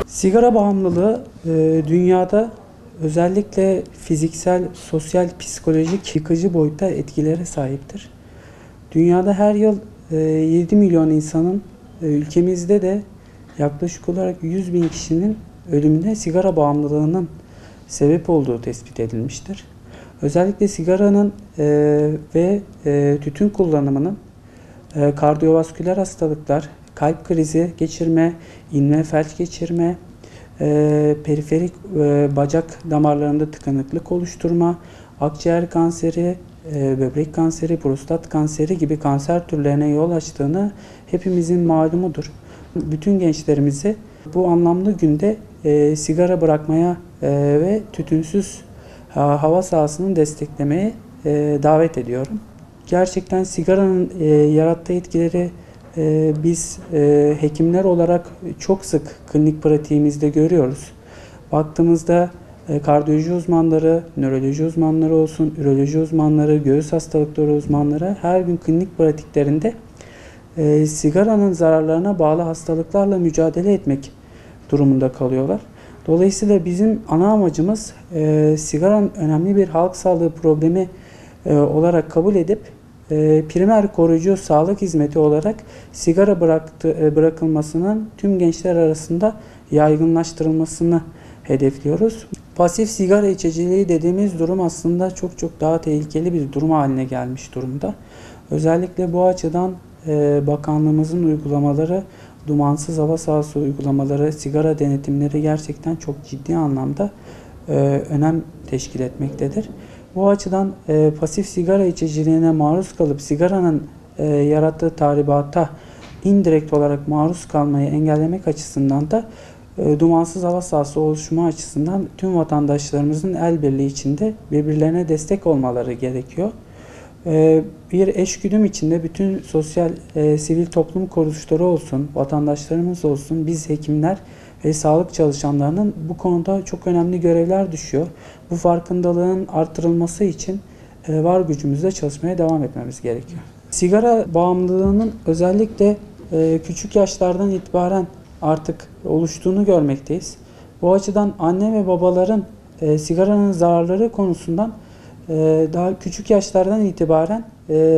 Sigara bağımlılığı dünyada özellikle fiziksel, sosyal, psikolojik yıkıcı boyutta etkilere sahiptir. Dünyada her yıl 7 milyon insanın, ülkemizde de yaklaşık olarak 100 bin kişinin ölümüne sigara bağımlılığının sebep olduğu tespit edilmiştir. Özellikle sigaranın ve tütün kullanımının kardiyovasküler hastalıklar, kalp krizi geçirme, inme felç geçirme, periferik bacak damarlarında tıkanıklık oluşturma, akciğer kanseri, böbrek kanseri, prostat kanseri gibi kanser türlerine yol açtığını hepimizin malumudur. Bütün gençlerimizi bu anlamlı günde sigara bırakmaya ve tütünsüz hava sahasını desteklemeye davet ediyorum. Gerçekten sigaranın yarattığı etkileri biz hekimler olarak çok sık klinik pratiğimizde görüyoruz. Baktığımızda kardiyoloji uzmanları, nöroloji uzmanları olsun, üroloji uzmanları, göğüs hastalıkları uzmanları her gün klinik pratiklerinde sigaranın zararlarına bağlı hastalıklarla mücadele etmek durumunda kalıyorlar. Dolayısıyla bizim ana amacımız sigaranın önemli bir halk sağlığı problemi olarak kabul edip primer koruyucu sağlık hizmeti olarak sigara bırakılmasının tüm gençler arasında yaygınlaştırılmasını hedefliyoruz. Pasif sigara içiciliği dediğimiz durum aslında çok daha tehlikeli bir durum haline gelmiş durumda. Özellikle bu açıdan bakanlığımızın uygulamaları, dumansız hava sahası uygulamaları, sigara denetimleri gerçekten çok ciddi anlamda önem teşkil etmektedir. Bu açıdan pasif sigara içiciliğine maruz kalıp sigaranın yarattığı tahribata indirekt olarak maruz kalmayı engellemek açısından da dumansız hava sahası oluşumu açısından tüm vatandaşlarımızın el birliği içinde birbirlerine destek olmaları gerekiyor. Bir eşgüdüm içinde bütün sosyal, sivil toplum kuruluşları olsun, vatandaşlarımız olsun, biz hekimler ve sağlık çalışanlarının bu konuda çok önemli görevler düşüyor. Bu farkındalığın artırılması için var gücümüzle çalışmaya devam etmemiz gerekiyor. Sigara bağımlılığının özellikle küçük yaşlardan itibaren artık oluştuğunu görmekteyiz. Bu açıdan anne ve babaların sigaranın zararları konusundan daha küçük yaşlardan itibaren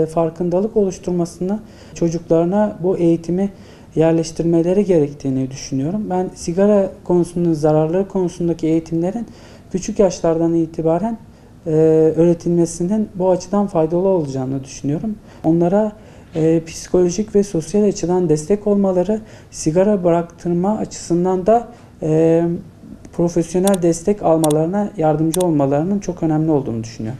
farkındalık oluşturmasını, çocuklarına bu eğitimi yerleştirmeleri gerektiğini düşünüyorum. Ben sigara konusunun zararları konusundaki eğitimlerin küçük yaşlardan itibaren öğretilmesinin bu açıdan faydalı olacağını düşünüyorum. Onlara psikolojik ve sosyal açıdan destek olmaları, sigara bıraktırma açısından da profesyonel destek almalarına yardımcı olmalarının çok önemli olduğunu düşünüyorum.